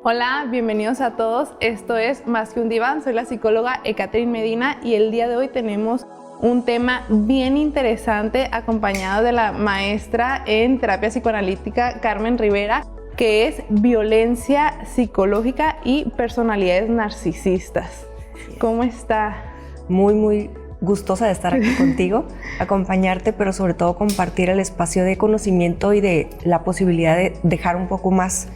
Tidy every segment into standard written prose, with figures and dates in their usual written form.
Hola, bienvenidos a todos. Esto es Más que un diván. Soy la psicóloga Ekaterine Medina y el día de hoy tenemos un tema bien interesante acompañado de la maestra en terapia psicoanalítica Carmen Rivera, que es violencia psicológica y personalidades narcisistas. ¿Cómo está? Muy gustosa de estar aquí contigo, acompañarte, pero sobre todo compartir el espacio de conocimiento y de la posibilidad de dejar un poco más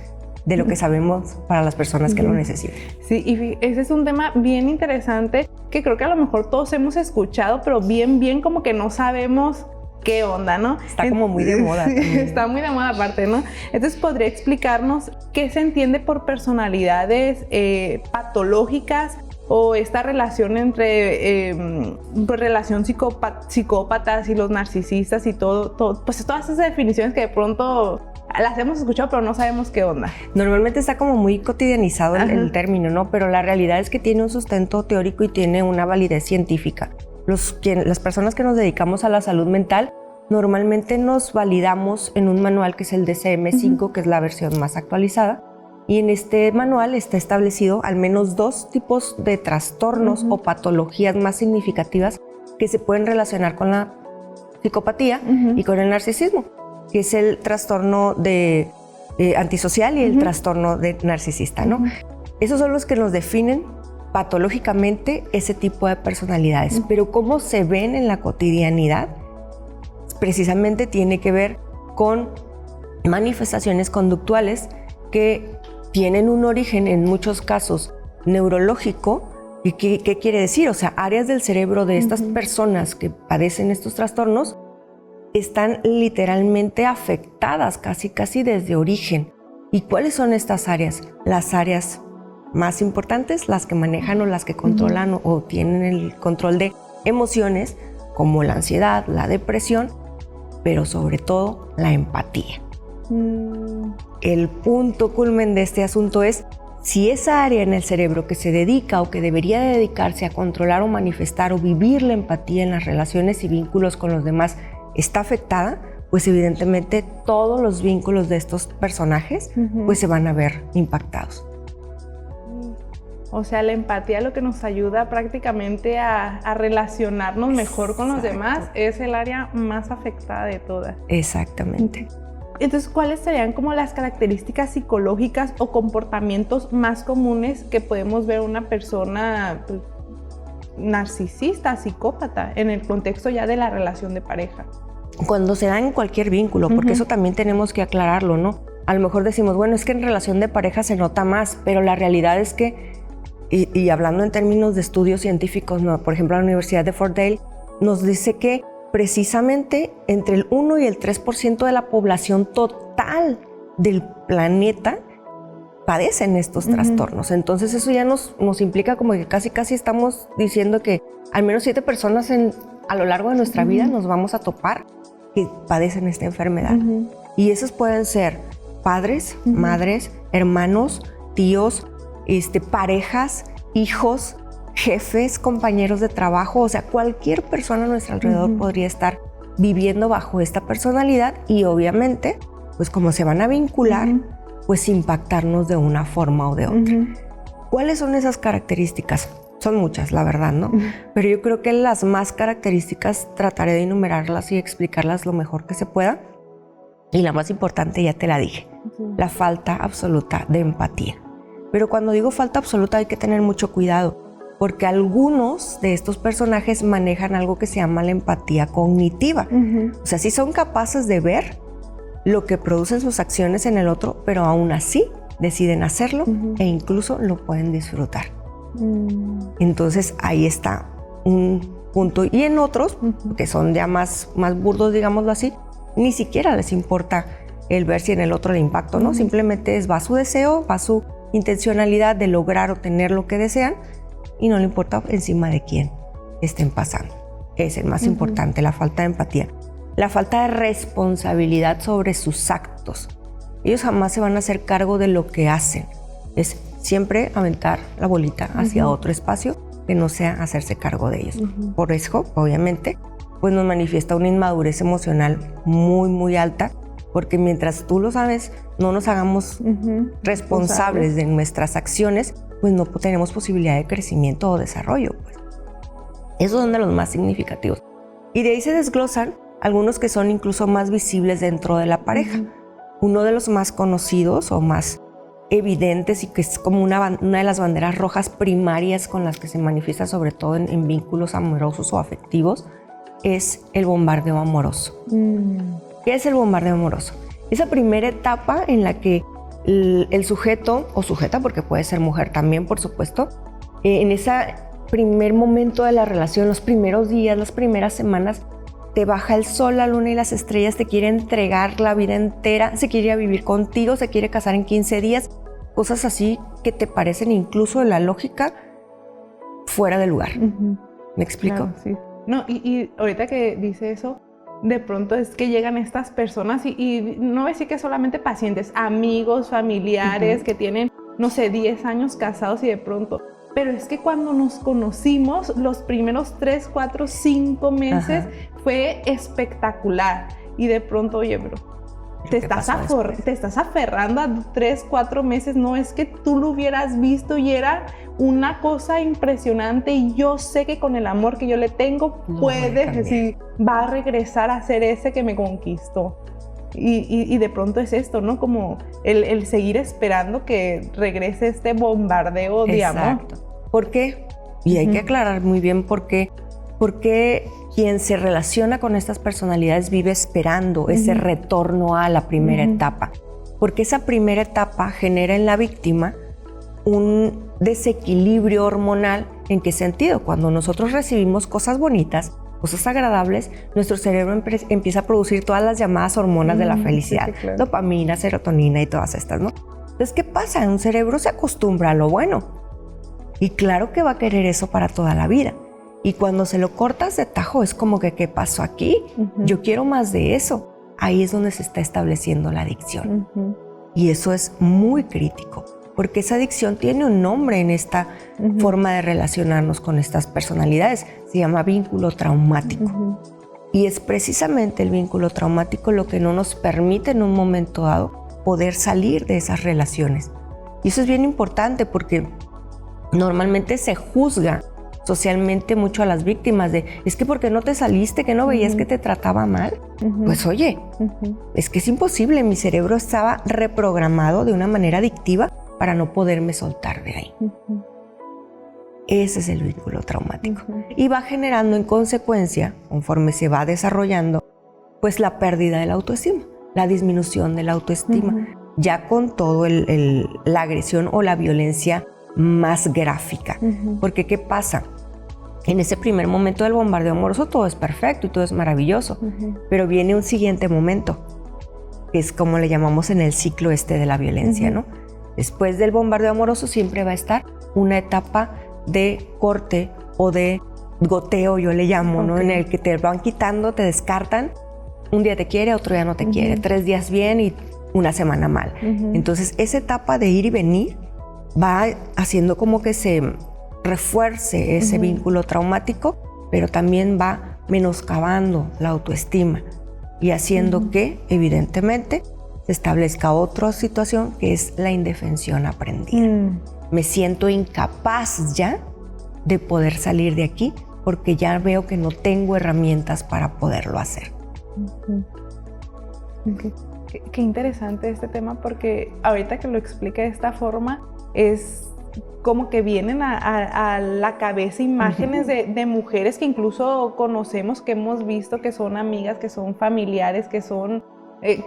de lo que sabemos para las personas que lo necesitan. Sí, y ese es un tema bien interesante que creo que a lo mejor todos hemos escuchado, pero bien como que no sabemos qué onda, ¿no? Está como muy de moda. Sí, está muy de moda aparte, ¿no? Entonces, ¿podría explicarnos qué se entiende por personalidades patológicas o esta relación entre relación psicópatas y los narcisistas y todo, pues todas esas definiciones que de pronto las hemos escuchado, pero no sabemos qué onda? Normalmente está como muy cotidianizado el término, ¿no? Pero la realidad es que tiene un sustento teórico y tiene una validez científica. Las personas que nos dedicamos a la salud mental normalmente nos validamos en un manual que es el DSM-5, que es la versión más actualizada. Y en este manual está establecido al menos 2 tipos de trastornos o patologías más significativas que se pueden relacionar con la psicopatía y con el narcisismo, que es el trastorno de antisocial y el trastorno de narcisista, ¿no? Esos son los que nos definen patológicamente ese tipo de personalidades. Pero cómo se ven en la cotidianidad precisamente tiene que ver con manifestaciones conductuales que tienen un origen en muchos casos neurológico. ¿Y qué quiere decir? O sea, áreas del cerebro de estas personas que padecen estos trastornos están literalmente afectadas casi desde origen. ¿Y cuáles son estas áreas? Las áreas más importantes, las que manejan o las que controlan o tienen el control de emociones, como la ansiedad, la depresión, pero sobre todo la empatía. El punto culmen de este asunto es si esa área en el cerebro que se dedica o que debería dedicarse a controlar o manifestar o vivir la empatía en las relaciones y vínculos con los demás está afectada, pues evidentemente todos los vínculos de estos personajes pues se van a ver impactados. O sea, la empatía, lo que nos ayuda prácticamente a relacionarnos mejor con los demás, es el área más afectada de todas. Exactamente. Entonces, ¿cuáles serían como las características psicológicas o comportamientos más comunes que podemos ver una persona narcisista, psicópata, en el contexto ya de la relación de pareja? Cuando se da en cualquier vínculo, porque eso también tenemos que aclararlo, ¿no? A lo mejor decimos, bueno, es que en relación de pareja se nota más, pero la realidad es que, y hablando en términos de estudios científicos, ¿no? Por ejemplo, la Universidad de Fort Dale nos dice que precisamente entre el 1 y el 3% de la población total del planeta padecen estos trastornos. Entonces eso ya nos implica como que casi estamos diciendo que al menos 7 personas a lo largo de nuestra vida nos vamos a topar que padecen esta enfermedad. Y esos pueden ser padres, madres, hermanos, tíos, parejas, hijos, jefes, compañeros de trabajo. O sea, cualquier persona a nuestro alrededor podría estar viviendo bajo esta personalidad y obviamente, pues como se van a vincular, pues impactarnos de una forma o de otra. ¿Cuáles son esas características? Son muchas, la verdad, ¿no? Pero yo creo que las más características trataré de enumerarlas y explicarlas lo mejor que se pueda. Y la más importante ya te la dije, la falta absoluta de empatía. Pero cuando digo falta absoluta hay que tener mucho cuidado, porque algunos de estos personajes manejan algo que se llama la empatía cognitiva. O sea, sí son capaces de ver lo que producen sus acciones en el otro, pero aún así deciden hacerlo e incluso lo pueden disfrutar. Entonces ahí está un punto. Y en otros, que son ya más burdos, digámoslo así, ni siquiera les importa el ver si en el otro le impacta, ¿no? Simplemente va su deseo, va su intencionalidad de lograr o tener lo que desean y no le importa encima de quién estén pasando. Es el más importante, la falta de empatía. La falta de responsabilidad sobre sus actos. Ellos jamás se van a hacer cargo de lo que hacen. Es siempre aventar la bolita hacia otro espacio que no sea hacerse cargo de ellos. Por eso, obviamente, pues nos manifiesta una inmadurez emocional muy alta porque mientras tú lo sabes, no nos hagamos responsables de nuestras acciones, pues no tenemos posibilidad de crecimiento o desarrollo. Pues. Esos son de los más significativos. Y de ahí se desglosan algunos que son incluso más visibles dentro de la pareja. Uno de los más conocidos o más evidentes y que es como una de las banderas rojas primarias con las que se manifiesta sobre todo en vínculos amorosos o afectivos es el bombardeo amoroso. ¿Qué es el bombardeo amoroso? Esa primera etapa en la que el sujeto o sujeta, porque puede ser mujer también, por supuesto, en ese primer momento de la relación, los primeros días, las primeras semanas, te baja el sol, la luna y las estrellas, te quiere entregar la vida entera, se quiere ir a vivir contigo, se quiere casar en 15 días, cosas así que te parecen incluso en la lógica fuera de lugar. ¿Me explico? Claro, sí. No, y ahorita que dice eso, de pronto es que llegan estas personas y no voy a decir que solamente pacientes, amigos, familiares que tienen, no sé, 10 años casados y de pronto... Pero es que cuando nos conocimos, los primeros 3, 4, 5 meses fue espectacular. Y de pronto, oye, bro, te estás aferrando a 3, 4 meses. No es que tú lo hubieras visto y era una cosa impresionante. Y yo sé que con el amor que yo le tengo, va a regresar a ser ese que me conquistó. Y de pronto es esto, ¿no? Como el seguir esperando que regrese este bombardeo de amor. ¿Por qué? Y hay que aclarar muy bien por qué. Porque quien se relaciona con estas personalidades vive esperando ese retorno a la primera etapa. Porque esa primera etapa genera en la víctima un desequilibrio hormonal. ¿En qué sentido? Cuando nosotros recibimos cosas bonitas, cosas agradables, nuestro cerebro empieza a producir todas las llamadas hormonas de la felicidad, claro. Dopamina, serotonina y todas estas, ¿no? Entonces, ¿qué pasa? Un cerebro se acostumbra a lo bueno y claro que va a querer eso para toda la vida. Y cuando se lo cortas de tajo es como que, ¿qué pasó aquí? Yo quiero más de eso. Ahí es donde se está estableciendo la adicción. Y eso es muy crítico, porque esa adicción tiene un nombre en esta forma de relacionarnos con estas personalidades. Se llama vínculo traumático. Y es precisamente el vínculo traumático lo que no nos permite en un momento dado poder salir de esas relaciones. Y eso es bien importante porque normalmente se juzga socialmente mucho a las víctimas de, es que porque no te saliste, que no veías que te trataba mal. Pues oye, es que es imposible, mi cerebro estaba reprogramado de una manera adictiva para no poderme soltar de ahí. Ese es el vínculo traumático. Y va generando en consecuencia, conforme se va desarrollando, pues la pérdida de la autoestima, la disminución de la autoestima, ya con todo la agresión o la violencia más gráfica. Porque ¿qué pasa? En ese primer momento del bombardeo amoroso todo es perfecto y todo es maravilloso, pero viene un siguiente momento, que es como le llamamos en el ciclo de la violencia, ¿no? Después del bombardeo amoroso siempre va a estar una etapa de corte o de goteo, yo le llamo, ¿no? En el que te van quitando, te descartan, un día te quiere, otro día no te quiere, 3 días bien y una semana mal. Entonces esa etapa de ir y venir va haciendo como que se refuerce ese vínculo traumático, pero también va menoscabando la autoestima y haciendo que, evidentemente, se establezca otra situación que es la indefensión aprendida. Me siento incapaz ya de poder salir de aquí porque ya veo que no tengo herramientas para poderlo hacer. Qué interesante este tema, porque ahorita que lo explica de esta forma es como que vienen a la cabeza imágenes de mujeres que incluso conocemos, que hemos visto, que son amigas, que son familiares, que son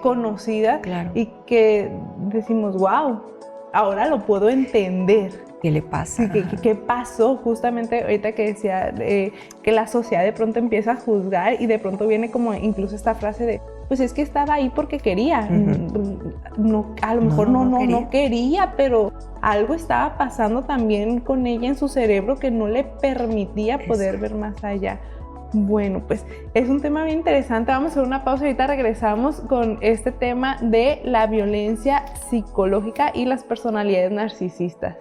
conocidas, claro. Y que decimos, wow, ahora lo puedo entender. ¿Qué le pasa? Sí, ¿qué pasó? Justamente ahorita que decía que la sociedad de pronto empieza a juzgar y de pronto viene como incluso esta frase de, pues es que estaba ahí porque quería. No, a lo mejor no quería, pero algo estaba pasando también con ella en su cerebro que no le permitía poder ver más allá. Bueno, pues es un tema bien interesante. Vamos a hacer una pausa y ahorita regresamos con este tema de la violencia psicológica y las personalidades narcisistas.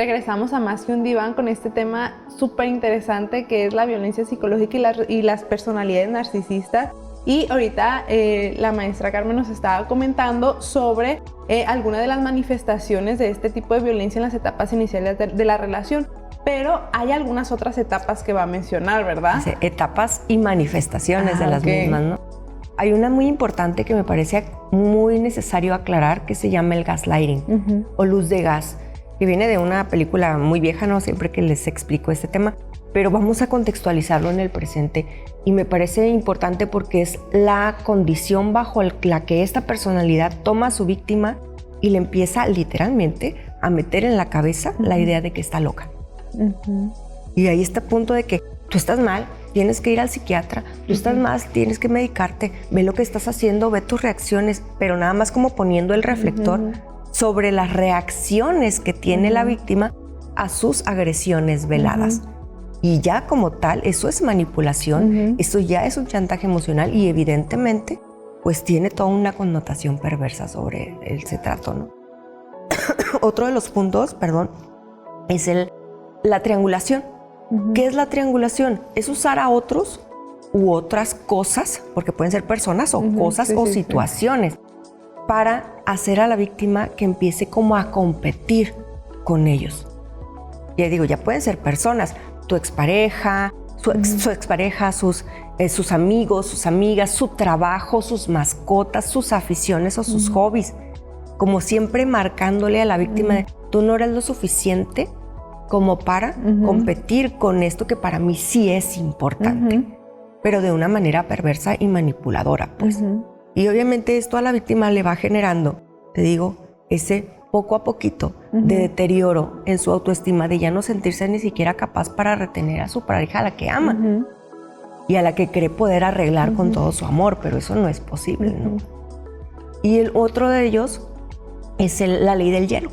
Regresamos a Más que un Diván con este tema súper interesante que es la violencia psicológica y las personalidades narcisistas. Y ahorita la maestra Carmen nos estaba comentando sobre algunas de las manifestaciones de este tipo de violencia en las etapas iniciales de la relación. Pero hay algunas otras etapas que va a mencionar, ¿verdad? Sí, etapas y manifestaciones de las mismas, ¿no? Hay una muy importante que me parece muy necesario aclarar que se llama el gaslighting o luz de gas, que viene de una película muy vieja, ¿no? Siempre que les explico este tema, pero vamos a contextualizarlo en el presente y me parece importante porque es la condición bajo la que esta personalidad toma a su víctima y le empieza literalmente a meter en la cabeza la idea de que está loca. Y ahí está el punto de que tú estás mal, tienes que ir al psiquiatra, tú estás mal, tienes que medicarte, ve lo que estás haciendo, ve tus reacciones, pero nada más como poniendo el reflector sobre las reacciones que tiene la víctima a sus agresiones veladas. Y ya como tal, eso es manipulación, eso ya es un chantaje emocional y evidentemente pues tiene toda una connotación perversa sobre ese trato, ¿no? Otro de los puntos, es la triangulación. ¿Qué es la triangulación? Es usar a otros u otras cosas, porque pueden ser personas o cosas o situaciones, para hacer a la víctima que empiece como a competir con ellos. Ya digo, ya pueden ser personas, tu expareja, su expareja, sus amigos, sus amigas, su trabajo, sus mascotas, sus aficiones o sus hobbies. Como siempre marcándole a la víctima de, tú no eres lo suficiente como para competir con esto que para mí sí es importante, pero de una manera perversa y manipuladora, pues. Y obviamente esto a la víctima le va generando, te digo, ese poco a poquito de deterioro en su autoestima, de ya no sentirse ni siquiera capaz para retener a su pareja a la que ama y a la que cree poder arreglar con todo su amor, pero eso no es posible, ¿no? Y el otro de ellos es la ley del hielo,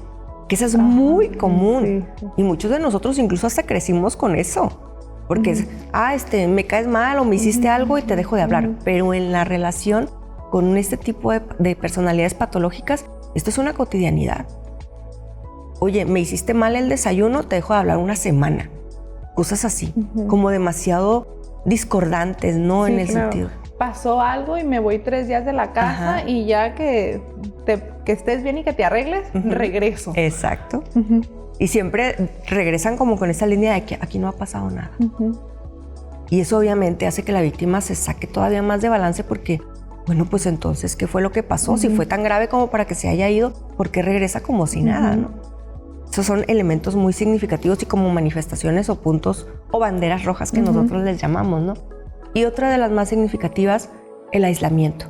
que esa es muy común y muchos de nosotros incluso hasta crecimos con eso, porque es, me caes mal o me hiciste algo y te dejo de hablar, pero en la relación con este tipo de personalidades patológicas, esto es una cotidianidad. Oye, me hiciste mal el desayuno, te dejo de hablar una semana. Cosas así, como demasiado discordantes, ¿no? Sí, en el sentido. Pasó algo y me voy 3 días de la casa y ya que estés bien y que te arregles, regreso. Exacto. Y siempre regresan como con esa línea de que aquí no ha pasado nada. Y eso obviamente hace que la víctima se saque todavía más de balance porque, bueno, pues entonces, ¿qué fue lo que pasó? Si fue tan grave como para que se haya ido, ¿por qué regresa como si nada, no? Esos son elementos muy significativos y como manifestaciones o puntos o banderas rojas que nosotros les llamamos, ¿no? Y otra de las más significativas, el aislamiento.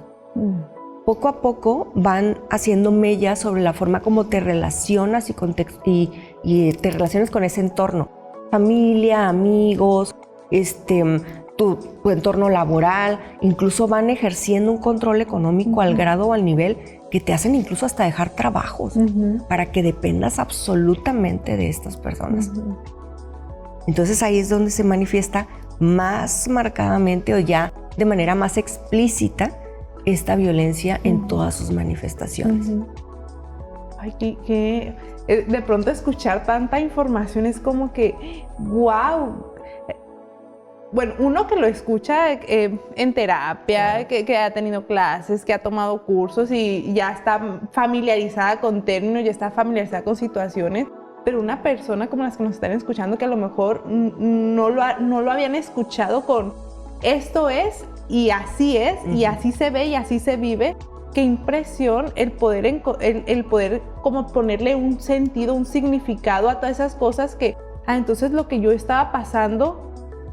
Poco a poco van haciendo mella sobre la forma como te relacionas y te relacionas con ese entorno. Familia, amigos, tu entorno laboral, incluso van ejerciendo un control económico al grado o al nivel que te hacen incluso hasta dejar trabajos para que dependas absolutamente de estas personas. Entonces ahí es donde se manifiesta más marcadamente o ya de manera más explícita esta violencia en todas sus manifestaciones. Ay, que de pronto escuchar tanta información es como que, wow. Bueno, uno que lo escucha en terapia, que ha tenido clases, que ha tomado cursos y ya está familiarizada con términos, ya está familiarizada con situaciones, pero una persona como las que nos están escuchando que a lo mejor no lo habían escuchado con esto es y así es y así se ve y así se vive. Qué impresión el poder como ponerle un sentido, un significado a todas esas cosas que, entonces lo que yo estaba pasando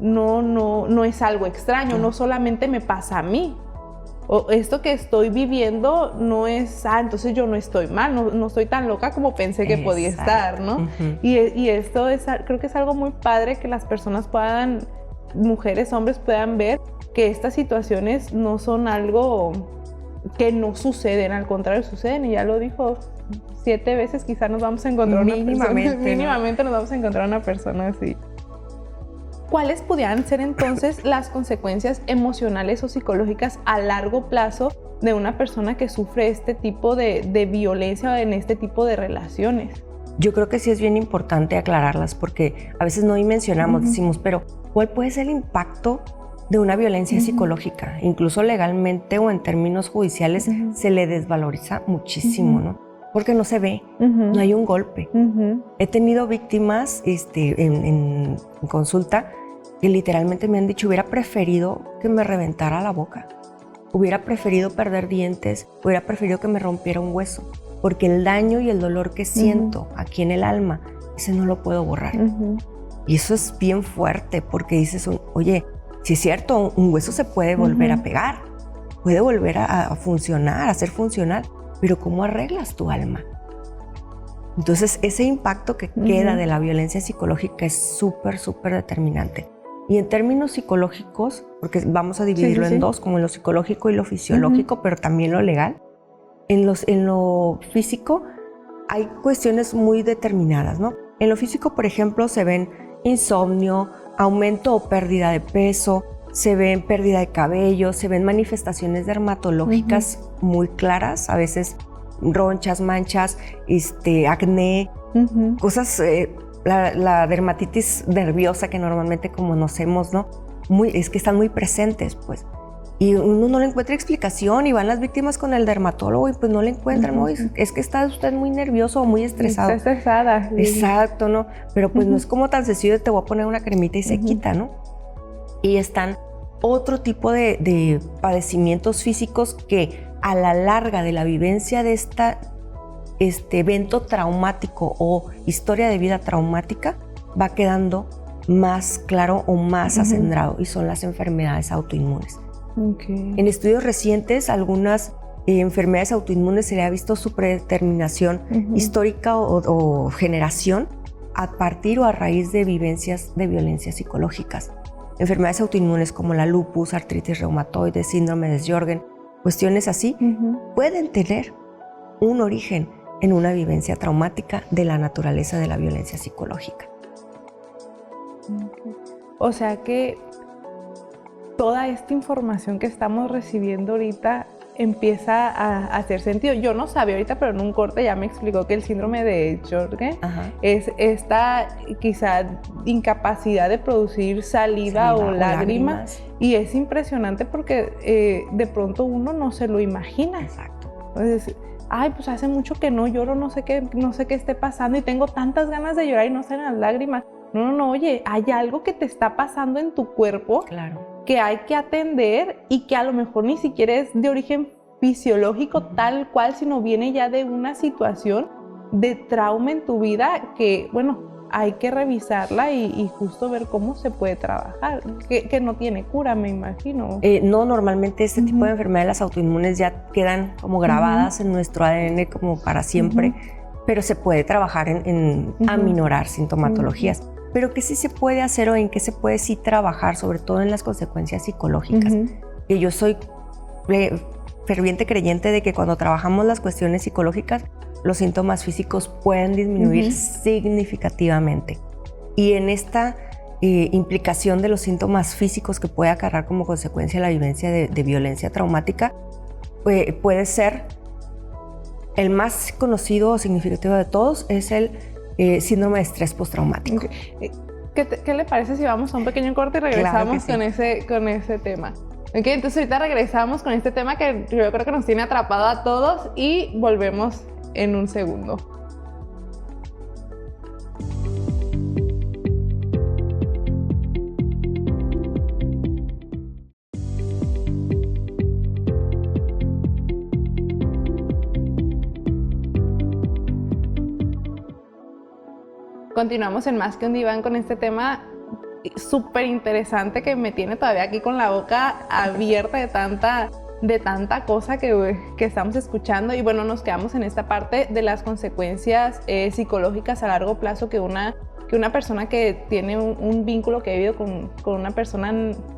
no es algo extraño, no solamente me pasa a mí. O esto que estoy viviendo no es, entonces yo no estoy mal, no estoy tan loca como pensé que podía estar, ¿no? Y esto creo que es algo muy padre que las personas puedan, mujeres, hombres puedan ver que estas situaciones no son algo que no suceden, al contrario suceden, y ya lo dijo 7 veces, quizás nos vamos a encontrar mínimamente nos vamos a encontrar una persona así. ¿Cuáles pudieran ser entonces las consecuencias emocionales o psicológicas a largo plazo de una persona que sufre este tipo de violencia en este tipo de relaciones? yo creo que sí es bien importante aclararlas porque a veces no mencionamos, decimos, pero ¿cuál puede ser el impacto de una violencia psicológica? Incluso legalmente o en términos judiciales se le desvaloriza muchísimo, ¿no? Porque no se ve, no hay un golpe. He tenido víctimas en consulta que literalmente me han dicho, hubiera preferido que me reventara la boca, hubiera preferido perder dientes, hubiera preferido que me rompiera un hueso, porque el daño y el dolor que siento aquí en el alma, ese no lo puedo borrar. Y eso es bien fuerte, porque dices, oye, si es cierto, un hueso se puede volver a pegar, puede volver a funcionar, a ser funcional, pero ¿cómo arreglas tu alma? Entonces, ese impacto que queda de la violencia psicológica es súper, súper determinante. Y en términos psicológicos, porque vamos a dividirlo en dos, como en lo psicológico y lo fisiológico, pero también lo legal. En lo físico hay cuestiones muy determinadas, ¿no? En lo físico, por ejemplo, se ven insomnio, aumento o pérdida de peso, se ven pérdida de cabello, se ven manifestaciones dermatológicas muy claras, a veces ronchas, manchas, acné, cosas, la dermatitis nerviosa que normalmente conocemos, ¿no? Es que están muy presentes, pues. Y uno no le encuentra explicación y van las víctimas con el dermatólogo y pues no le encuentran, ¿no? Es que está usted muy nervioso o muy estresado. Está estresada. Exacto, ¿no? Pero pues no es como tan sencillo, te voy a poner una cremita y se quita, ¿no? Y están otro tipo de padecimientos físicos que a la larga de la vivencia de este evento traumático o historia de vida traumática va quedando más claro o más acendrado, y son las enfermedades autoinmunes. En estudios recientes, algunas enfermedades autoinmunes se le ha visto su predeterminación histórica o generación a partir o a raíz de vivencias de violencias psicológicas. Enfermedades autoinmunes como la lupus, artritis reumatoide, síndrome de Sjögren, cuestiones así, pueden tener un origen en una vivencia traumática de la naturaleza de la violencia psicológica. O sea que toda esta información que estamos recibiendo ahorita empieza a hacer sentido. Yo no sabía ahorita, pero en un corte ya me explicó que el síndrome de Sjögren es esta quizá incapacidad de producir saliva o lágrimas. Y es impresionante porque de pronto uno no se lo imagina. Exacto. Entonces, ay, pues hace mucho que no lloro, no sé qué esté pasando y tengo tantas ganas de llorar y no salen las lágrimas. No, oye, hay algo que te está pasando en tu cuerpo, claro, que hay que atender y que a lo mejor ni siquiera es de origen fisiológico tal cual, sino viene ya de una situación de trauma en tu vida que, bueno, hay que revisarla y justo ver cómo se puede trabajar, que no tiene cura, me imagino. No, normalmente este tipo de enfermedades, las autoinmunes, ya quedan como grabadas en nuestro ADN como para siempre, pero se puede trabajar en aminorar sintomatologías. Pero ¿qué sí se puede hacer o en qué se puede sí trabajar, sobre todo en las consecuencias psicológicas? Que yo soy ferviente creyente de que cuando trabajamos las cuestiones psicológicas, los síntomas físicos pueden disminuir significativamente. Y en esta implicación de los síntomas físicos que puede acarrear como consecuencia la vivencia de violencia traumática, puede ser el más conocido o significativo de todos, es el síndrome de estrés postraumático. ¿Qué le parece si vamos a un pequeño corte y regresamos con ese tema? Entonces ahorita regresamos con este tema que yo creo que nos tiene atrapado a todos y volvemos en un segundo. Continuamos en Más que un Diván con este tema súper interesante que me tiene todavía aquí con la boca abierta de tanta cosa que estamos escuchando. Y bueno, nos quedamos en esta parte de las consecuencias psicológicas a largo plazo que una persona que tiene un vínculo, que ha vivido con una persona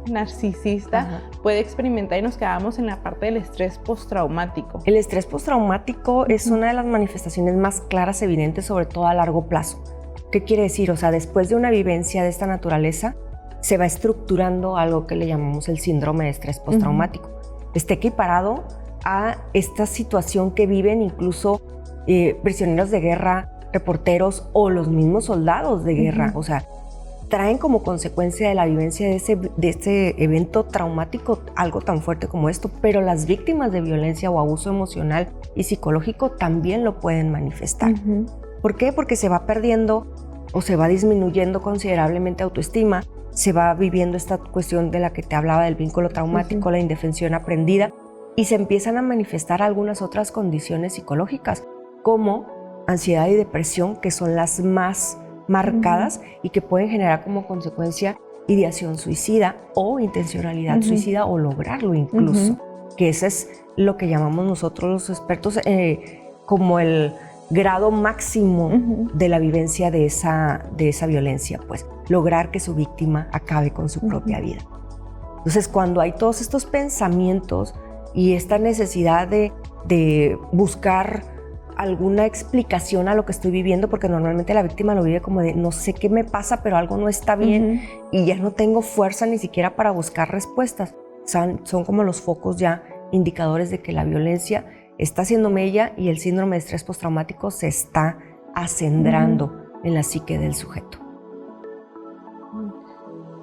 narcisista puede experimentar, y nos quedamos en la parte del estrés postraumático. El estrés postraumático es una de las manifestaciones más claras, evidentes, sobre todo a largo plazo. ¿Qué quiere decir? O sea, después de una vivencia de esta naturaleza, se va estructurando algo que le llamamos el síndrome de estrés postraumático. Está equiparado a esta situación que viven incluso prisioneros de guerra, reporteros o los mismos soldados de guerra. O sea, traen como consecuencia de la vivencia de ese evento traumático algo tan fuerte como esto, pero las víctimas de violencia o abuso emocional y psicológico también lo pueden manifestar. ¿Por qué? Porque se va perdiendo o se va disminuyendo considerablemente autoestima, se va viviendo esta cuestión de la que te hablaba del vínculo traumático, la indefensión aprendida, y se empiezan a manifestar algunas otras condiciones psicológicas, como ansiedad y depresión, que son las más marcadas y que pueden generar como consecuencia ideación suicida o intencionalidad suicida o lograrlo incluso, que ese es lo que llamamos nosotros los expertos como el grado máximo de la vivencia de esa violencia, pues lograr que su víctima acabe con su propia vida. Entonces, cuando hay todos estos pensamientos y esta necesidad de buscar alguna explicación a lo que estoy viviendo, porque normalmente la víctima lo vive como de no sé qué me pasa, pero algo no está bien y ya no tengo fuerza ni siquiera para buscar respuestas. Son como los focos ya indicadores de que la violencia está haciendo mella y el síndrome de estrés postraumático se está acendrando en la psique del sujeto.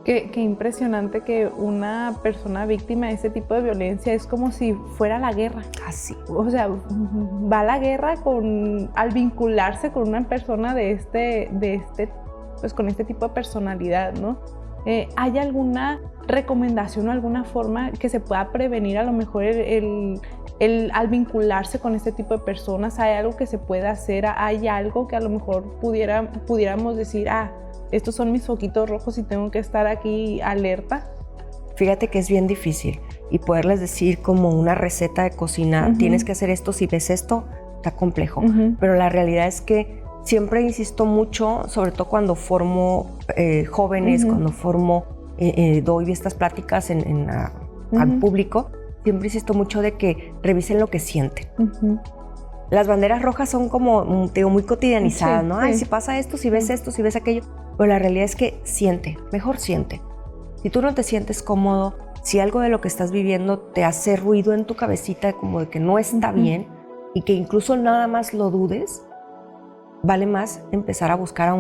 Qué impresionante que una persona víctima de este tipo de violencia es como si fuera la guerra. Así. O sea, va a la guerra al vincularse con una persona pues con este tipo de personalidad, ¿no? ¿Hay alguna recomendación o alguna forma que se pueda prevenir a lo mejor al vincularse con este tipo de personas? ¿Hay algo que se pueda hacer? ¿Hay algo que a lo mejor pudiéramos decir, estos son mis foquitos rojos y tengo que estar aquí alerta? Fíjate que es bien difícil y poderles decir como una receta de cocina, tienes que hacer esto, si ves esto, está complejo. Pero la realidad es que siempre insisto mucho, sobre todo cuando formo jóvenes, cuando doy estas pláticas al público, siempre insisto mucho de que revisen lo que sienten. Las banderas rojas son como, te digo, muy cotidianizadas, ¿no? Ay, si pasa esto, si ves esto, si ves aquello. Pero la realidad es que mejor siente. Si tú no te sientes cómodo, si algo de lo que estás viviendo te hace ruido en tu cabecita como de que no está bien y que incluso nada más lo dudes, vale más empezar a buscar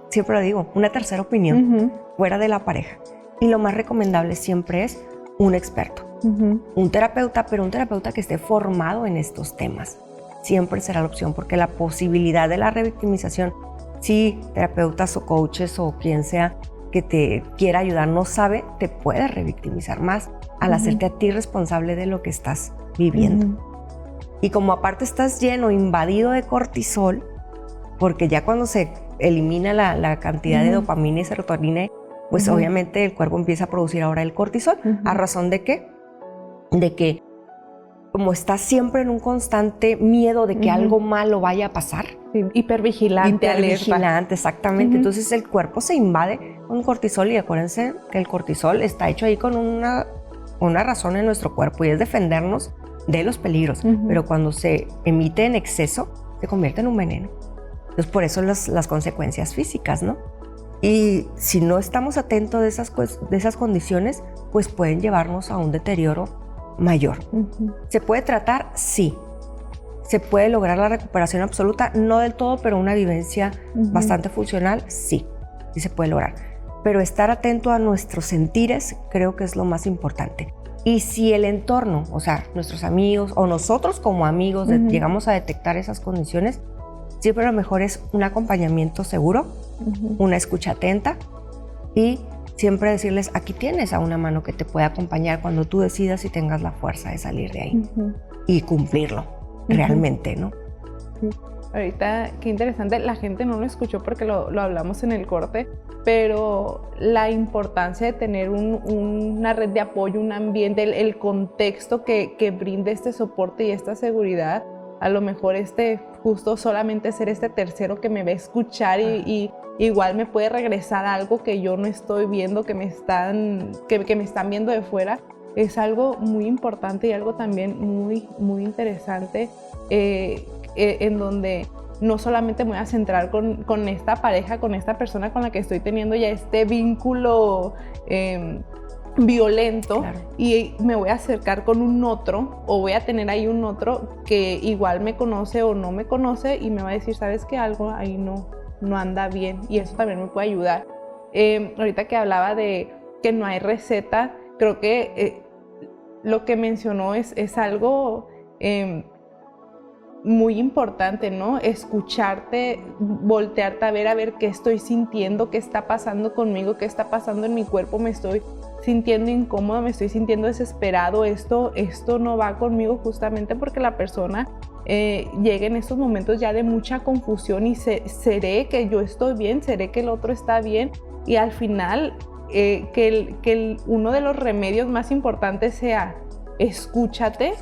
siempre lo digo, una tercera opinión fuera de la pareja. Y lo más recomendable siempre es un experto, un terapeuta, pero un terapeuta que esté formado en estos temas. Siempre será la opción, porque la posibilidad de la revictimización, si terapeutas o coaches o quien sea que te quiera ayudar no sabe, te puede revictimizar más al hacerte a ti responsable de lo que estás viviendo. Y como aparte estás invadido de cortisol, porque ya cuando se elimina la cantidad de dopamina y serotonina, pues obviamente el cuerpo empieza a producir ahora el cortisol. ¿A razón de qué? De que como estás siempre en un constante miedo de que algo malo vaya a pasar. Sí, hipervigilante, alerta. Exactamente. Entonces el cuerpo se invade con cortisol y acuérdense que el cortisol está hecho ahí con una razón en nuestro cuerpo y es defendernos de los peligros. Pero cuando se emite en exceso, se convierte en un veneno. Entonces por eso las consecuencias físicas, ¿no? Y si no estamos atentos de esas condiciones, pues pueden llevarnos a un deterioro mayor. ¿Se puede tratar? Sí. ¿Se puede lograr la recuperación absoluta? No del todo, pero una vivencia bastante funcional, sí. Sí se puede lograr. Pero estar atento a nuestros sentires creo que es lo más importante. Y si el entorno, o sea, nuestros amigos o nosotros como amigos llegamos a detectar esas condiciones, siempre lo mejor es un acompañamiento seguro, una escucha atenta y siempre decirles, aquí tienes a una mano que te puede acompañar cuando tú decidas y tengas la fuerza de salir de ahí y cumplirlo realmente, ¿no? Ahorita, qué interesante, la gente no lo escuchó porque lo hablamos en el corte, pero la importancia de tener una red de apoyo, un ambiente, el contexto que brinde este soporte y esta seguridad, a lo mejor justo solamente ser este tercero que me va a escuchar y igual me puede regresar algo que yo no estoy viendo, que me están viendo de fuera, es algo muy importante y algo también muy, muy interesante, en donde no solamente me voy a centrar con esta pareja, con esta persona con la que estoy teniendo ya este vínculo violento, Claro. y me voy a acercar con un otro, o voy a tener ahí un otro que igual me conoce o no me conoce y me va a decir, ¿sabes qué? Algo ahí no anda bien, y eso también me puede ayudar. Ahorita que hablaba de que no hay receta, creo que lo que mencionó es algo muy importante, ¿no? Escucharte, voltearte a ver qué estoy sintiendo, qué está pasando conmigo, qué está pasando en mi cuerpo, me estoy sintiendo incómodo, me estoy sintiendo desesperado, esto no va conmigo, justamente porque la persona llega en estos momentos ya de mucha confusión y seré que yo estoy bien, seré que el otro está bien, y al final uno de los remedios más importantes sea escúchate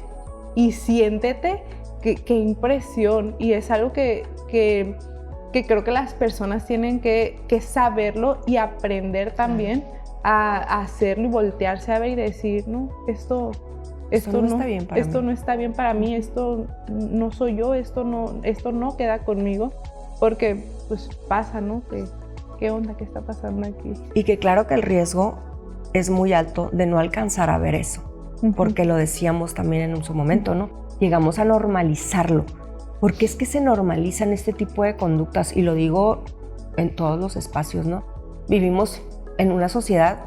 y siéntete. Qué impresión, y es algo que creo que las personas tienen que saberlo y aprender también a hacerlo y voltearse a ver y decir, no, esto no está bien para mí. No está bien para mí, esto no soy yo, esto no queda conmigo, porque pues pasa, ¿no? ¿Qué onda? ¿Qué está pasando aquí? Y que claro que el riesgo es muy alto de no alcanzar a ver eso, porque lo decíamos también en su momento, ¿no? Llegamos a normalizarlo, porque es que se normalizan este tipo de conductas, y lo digo en todos los espacios, ¿no? Vivimos en una sociedad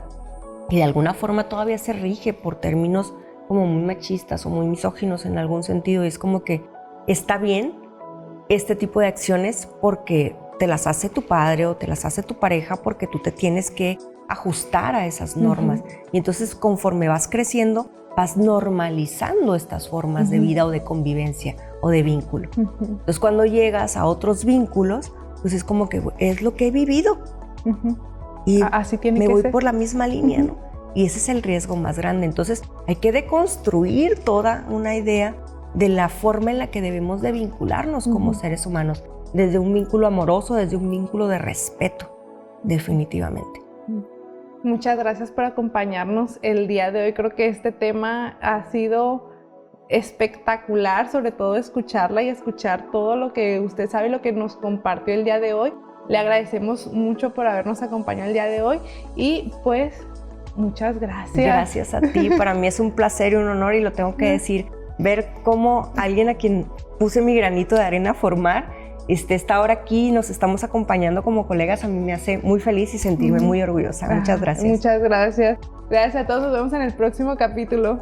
que de alguna forma todavía se rige por términos como muy machistas o muy misóginos en algún sentido, y es como que está bien este tipo de acciones porque te las hace tu padre o te las hace tu pareja, porque tú te tienes que ajustar a esas normas. Y entonces, conforme vas creciendo, vas normalizando estas formas de vida o de convivencia o de vínculo. Entonces, cuando llegas a otros vínculos, pues es como que es lo que he vivido. Y así tiene me que voy ser. por la misma línea, ¿no? Y ese es el riesgo más grande. Entonces, hay que deconstruir toda una idea de la forma en la que debemos de vincularnos como seres humanos, desde un vínculo amoroso, desde un vínculo de respeto, definitivamente. Muchas gracias por acompañarnos el día de hoy. Creo que este tema ha sido espectacular, sobre todo escucharla y escuchar todo lo que usted sabe y lo que nos compartió el día de hoy. Le agradecemos mucho por habernos acompañado el día de hoy, y pues muchas gracias. Gracias a ti. Para mí es un placer y un honor, y lo tengo que decir, ver cómo alguien a quien puse mi granito de arena a formar está ahora aquí y nos estamos acompañando como colegas. A mí me hace muy feliz y sentirme muy orgullosa. Muchas gracias. Muchas gracias. Gracias a todos. Nos vemos en el próximo capítulo.